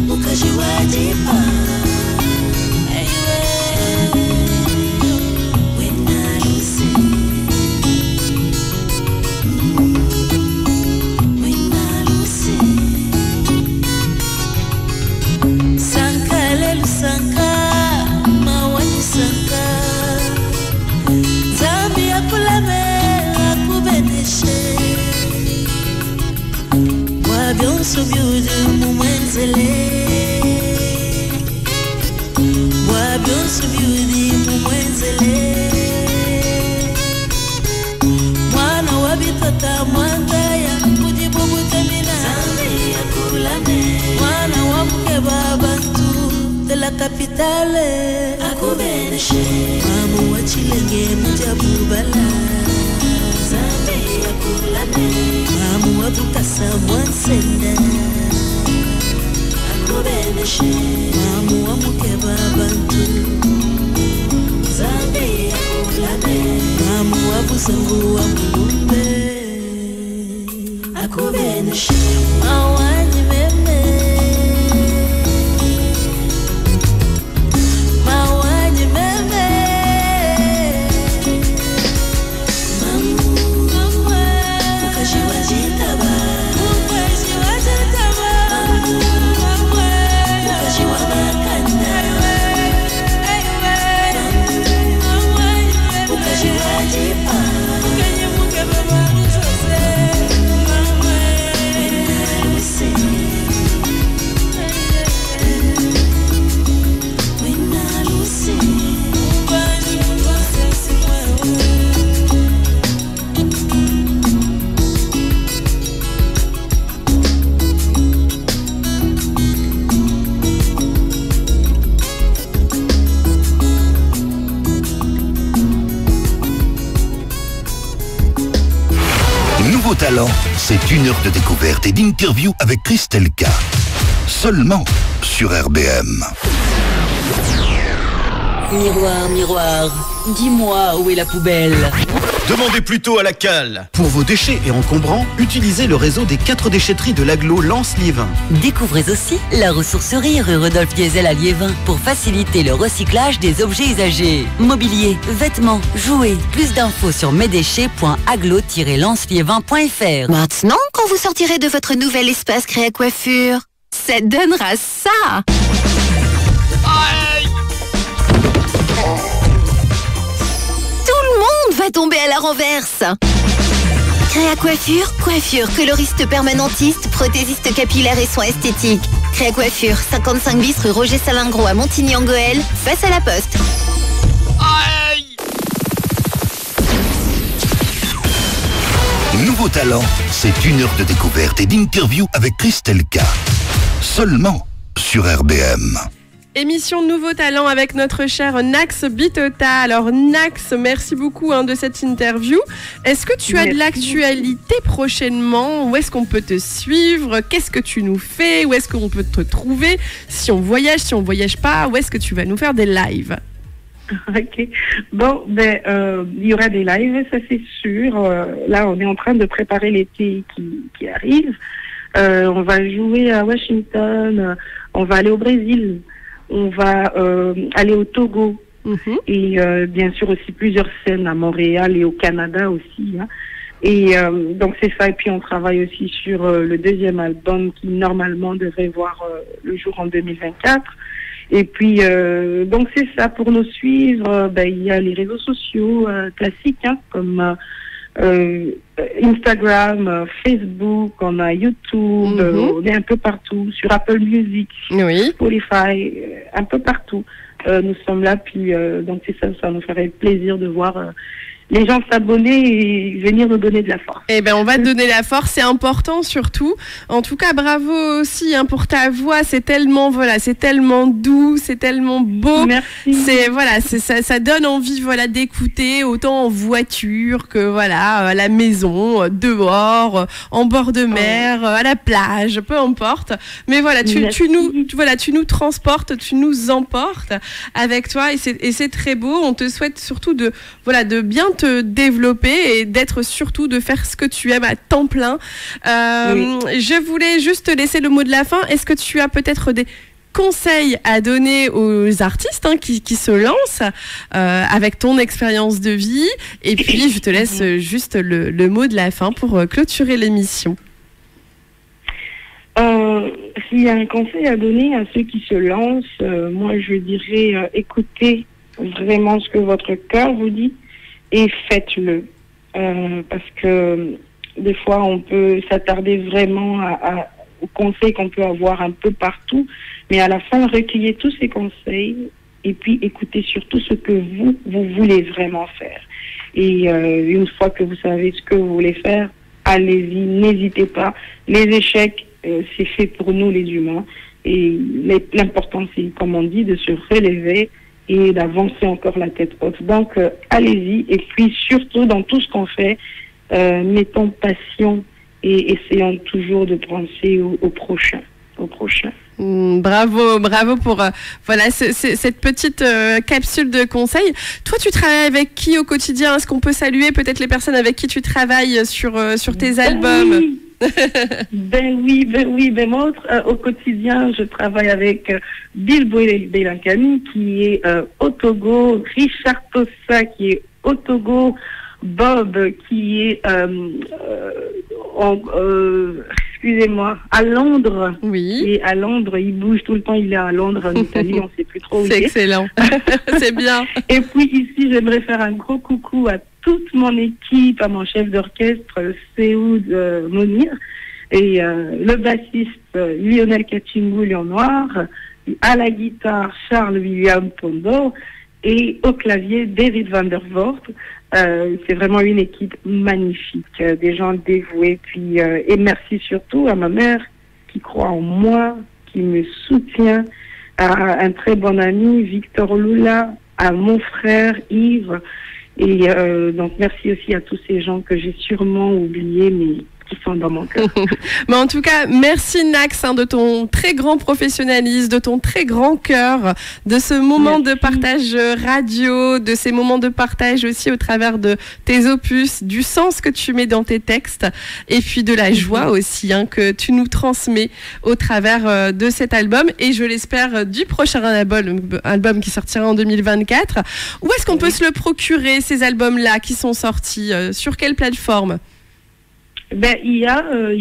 Mukaji wa jipa Wena luce Wena luce Sankale lusanka Mawani sanka Zambi akulame akubeneshe Wabionso biudu mumwenzele Wabionso biudi mumwenzele Mwana wabitata mwandaya kujibubutamina Zambi akulame Mwana wamuke babantu de la capitale akubeneshe Mamu wachilenge mujabubala Zambi akulame Mamu wabukasa mwansenda akubeneshe Mamu wamuke babantu Zambi akulame Mamu wabuzangu wamulumbe akubeneshe Mawanyi meme Nouveau talent, c'est 1 heure de découverte et d'interview avec Christelle K. Seulement sur RBM. Miroir, miroir, dis-moi où est la poubelle. Demandez plutôt à la cale. Pour vos déchets et encombrants, utilisez le réseau des 4 déchetteries de l'agglo Lens-Liévin. Découvrez aussi la ressourcerie rue Rodolphe Diesel à Liévin pour faciliter le recyclage des objets usagés. Mobilier, vêtements, jouets. Plus d'infos sur mesdéchets.agglo-lensliévin.fr. Maintenant, quand vous sortirez de votre nouvel espace Créa Coiffure, ça donnera ça. Va tomber à la renverse. Créa Coiffure, coiffure, coloriste permanentiste, prothésiste capillaire et soins esthétiques. Créa Coiffure, 55 bis rue Roger Salingro à Montigny-en-Goël, face à la Poste. Nouveau talent, c'est 1 heure de découverte et d'interview avec Christelle K. Seulement sur RBM. Émission Nouveau Talent avec notre cher Nax Bitota. Alors Nax, merci beaucoup de cette interview. Est-ce que tu as de l'actualité prochainement? Où est-ce qu'on peut te suivre? Qu'est-ce que tu nous fais? Où est-ce qu'on peut te trouver? Si on voyage pas, où est-ce que tu vas nous faire des lives? Ok. Bon, il y aura des lives, ça c'est sûr. Là, on est en train de préparer l'été qui arrive. On va jouer à Washington, on va aller au Brésil. On va aller au Togo et bien sûr aussi plusieurs scènes à Montréal et au Canada aussi. Hein. Et donc c'est ça. Et puis on travaille aussi sur le deuxième album qui normalement devrait voir le jour en 2024. Et puis donc c'est ça. Pour nous suivre, il y a les réseaux sociaux classiques comme Instagram, Facebook, on a YouTube, on est un peu partout, sur Apple Music, Spotify, un peu partout. Nous sommes là, puis donc c'est ça, ça nous ferait plaisir de voir les gens s'abonner et venir nous donner de la force. Eh ben, on va te donner la force, c'est important surtout. En tout cas, bravo aussi pour ta voix, c'est tellement doux, c'est tellement beau. Merci. Ça donne envie d'écouter autant en voiture que à la maison, dehors, en bord de mer, à la plage, peu importe. Mais tu nous transportes, tu nous emportes avec toi et c'est très beau. On te souhaite surtout de bien te développer et de faire ce que tu aimes à temps plein. Je voulais juste te laisser le mot de la fin. Est-ce que tu as peut-être des conseils à donner aux artistes qui se lancent avec ton expérience de vie? Et puis je te laisse juste le mot de la fin pour clôturer l'émission. S'il y a un conseil à donner à ceux qui se lancent, moi je dirais écoutez vraiment ce que votre cœur vous dit et faites-le. Parce que des fois, on peut s'attarder vraiment aux conseils qu'on peut avoir un peu partout, mais à la fin, recueillez tous ces conseils et puis écoutez surtout ce que vous voulez vraiment faire. Et une fois que vous savez ce que vous voulez faire, allez-y, n'hésitez pas. Les échecs, c'est fait pour nous les humains. Et l'important, c'est, comme on dit, de se relever et d'avancer encore la tête haute. Donc, allez-y. Et puis, surtout, dans tout ce qu'on fait, mettons passion et essayons toujours de penser au prochain. Bravo pour cette petite capsule de conseils. Toi, tu travailles avec qui au quotidien? Est-ce qu'on peut saluer peut-être les personnes avec qui tu travailles sur tes albums? Moi, au quotidien, je travaille avec Bilbo Belankami qui est au Togo, Richard Tossa qui est au Togo, Bob qui est à Londres. Oui. Et à Londres, il bouge tout le temps, il est à Londres, en Italie, on ne sait plus trop où il est. C'est excellent, c'est bien. Et puis ici, j'aimerais faire un gros coucou à toute mon équipe, à mon chef d'orchestre, Seoud Monir, et le bassiste Lionel Kachimou, Lion Noir, à la guitare Charles William Pondo, et au clavier David Van der Voort. C'est vraiment une équipe magnifique, des gens dévoués. Puis, et merci surtout à ma mère qui croit en moi, qui me soutient, à un très bon ami, Victor Lula, à mon frère Yves. Et donc merci aussi à tous ces gens que j'ai sûrement oubliés, mais qui sont dans mon cœur. Mais en tout cas, merci Nax de ton très grand professionnalisme, de ton très grand cœur, de ce moment de partage radio, de ces moments de partage aussi au travers de tes opus, du sens que tu mets dans tes textes et puis de la joie aussi que tu nous transmets au travers de cet album et je l'espère du prochain album qui sortira en 2024. Où est-ce qu'on peut se le procurer, ces albums-là qui sont sortis? Sur quelle plateforme? Il y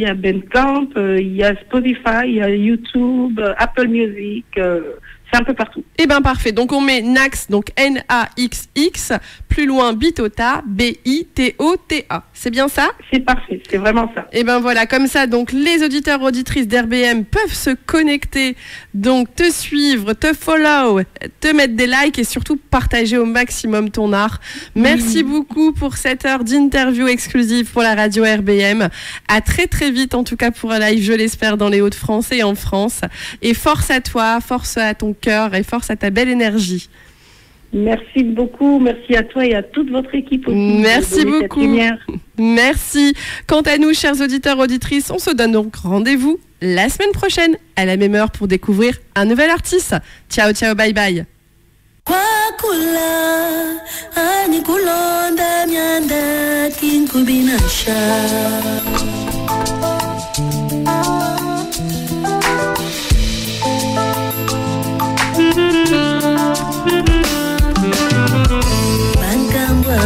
a Bandcamp, il y a Spotify, il y a YouTube, Apple Music, C'est un peu partout. Eh bien, parfait. Donc, on met Nax, donc N-A-X-X, plus loin Bitota, B-I-T-O-T-A. C'est bien ça? C'est parfait, c'est vraiment ça. Et ben voilà, comme ça, donc les auditeurs auditrices d'RBM peuvent se connecter, donc te suivre, te follow, te mettre des likes et surtout partager au maximum ton art. Merci beaucoup pour cette heure d'interview exclusive pour la radio RBM. À très très vite, en tout cas pour un live, je l'espère, dans les Hauts-de-France et en France. Et force à toi, force à ton cœur et force à ta belle énergie. Merci beaucoup, merci à toi et à toute votre équipe aussi. Merci beaucoup. Merci. Quant à nous, chers auditeurs, auditrices, on se donne donc rendez-vous la semaine prochaine à la même heure pour découvrir un nouvel artiste. Ciao, ciao, bye bye.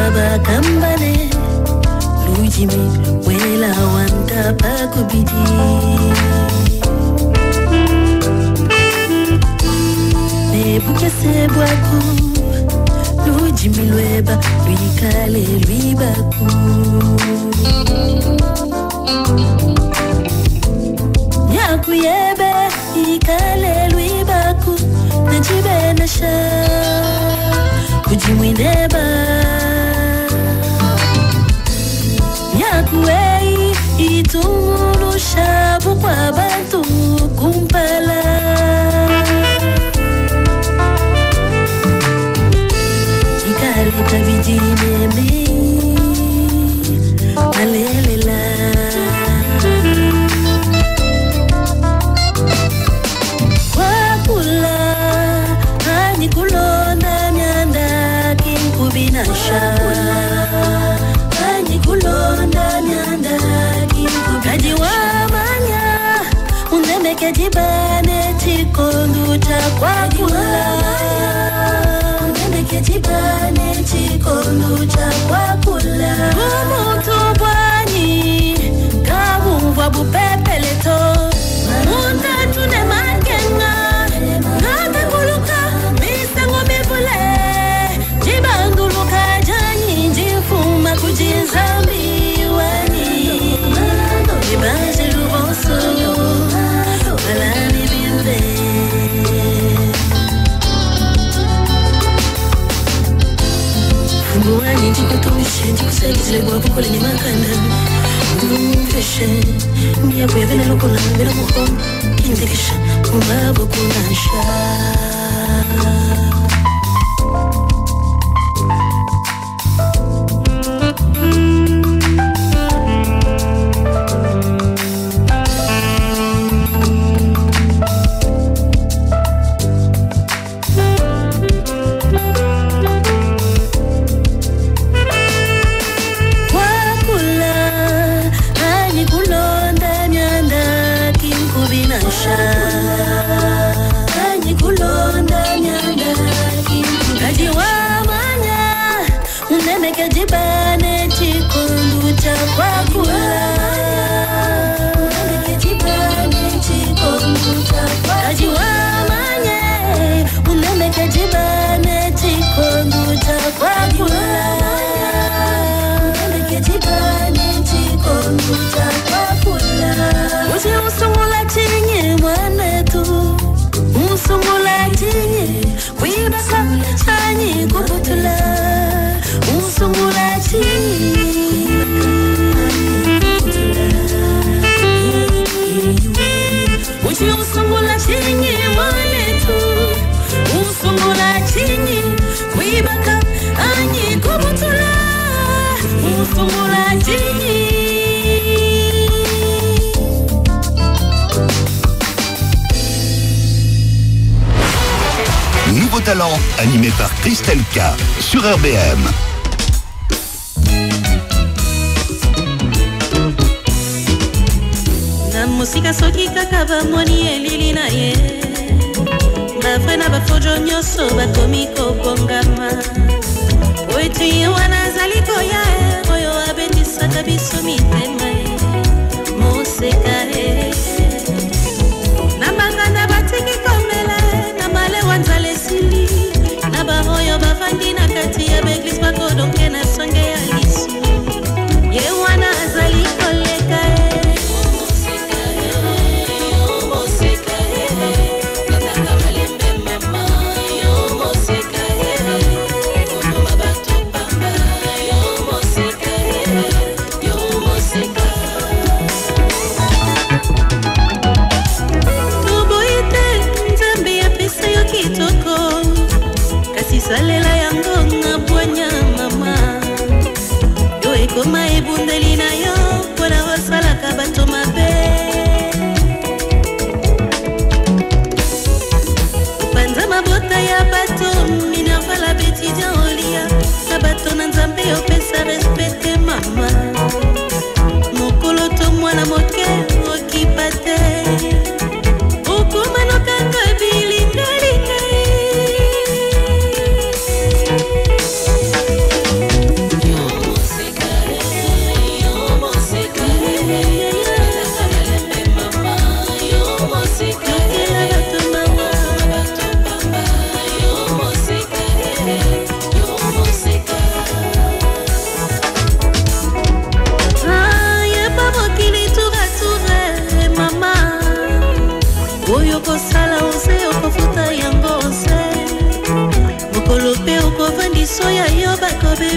Bakambane Lujimi Wela Wanda Bakubidi Nebuke Sebwaku Lujimi Lweba Luikale Luibaku Nyaku Yebe Ikale Luibaku Najibe Nasha Kujimwineba Nyakuwei Itumurusha Bukwa Bantu Kumpala Ikali Kavijine Me Alelela Kwakula Anikulona Nyanda Kinkubinasha Anikulona Nyanda Kinkubinasha Kajiwamanya Unemeke jibane Chikondu Chakwakula Unemeke jibane Chikondu Chakwakula Umutu bwani Kabumva bupepeleto Muntatu ne makenga Nata kuluka Misango mibule Jibanduluka jani Jifuma kujizambi wani Jibaje luboso Walani bimbe Funguani jikutumishe Jikusegizile guapukole ni makanda Mfeshe Miyabu ya vene lukula Vena muho Kindikisha Mbabu kunasha Jibane chikundu chakwakula Jibane chikundu chakwakula Kajiwamanye Unemeke jibane chikundu chakwakula Unemeke jibane chikundu chakwakula Uji usungula chinyi mwanetu Usungula chinyi Wibasa chanyi kubutula Usungula chinyi Uchi usungula chinyi mwanetu Usungula chinyi Wibaka anyi kubutula Usungula chinyi Nouveau talent, animé par Christelle K sur RBM. Musika soki kaka bamoni elili na ye bafre na bafojo nyonso bakomi kobongama oyetuye wana azali koya oyo abendisaka biso mitema moseka na banganda batiki komela na malewa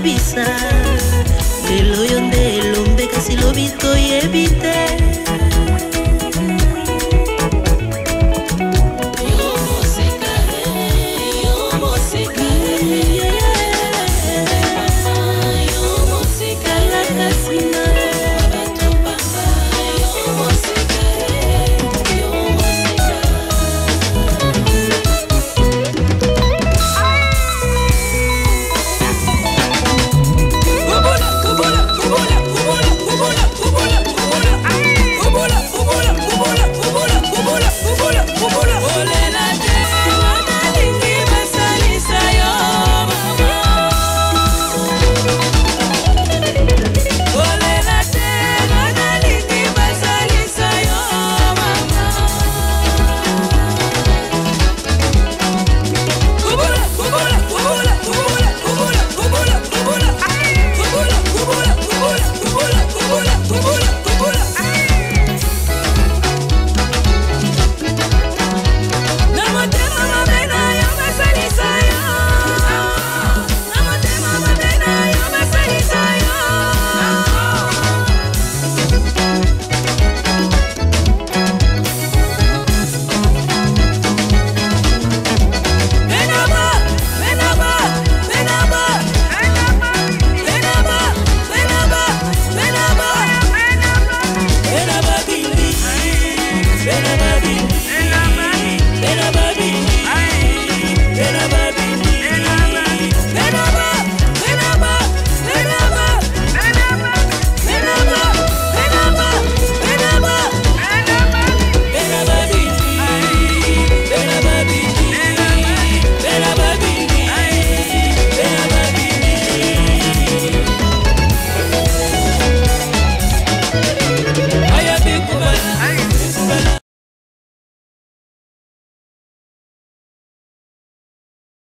koyebisa lelo yo nde elombe kasi lobi toyebi te. Baby.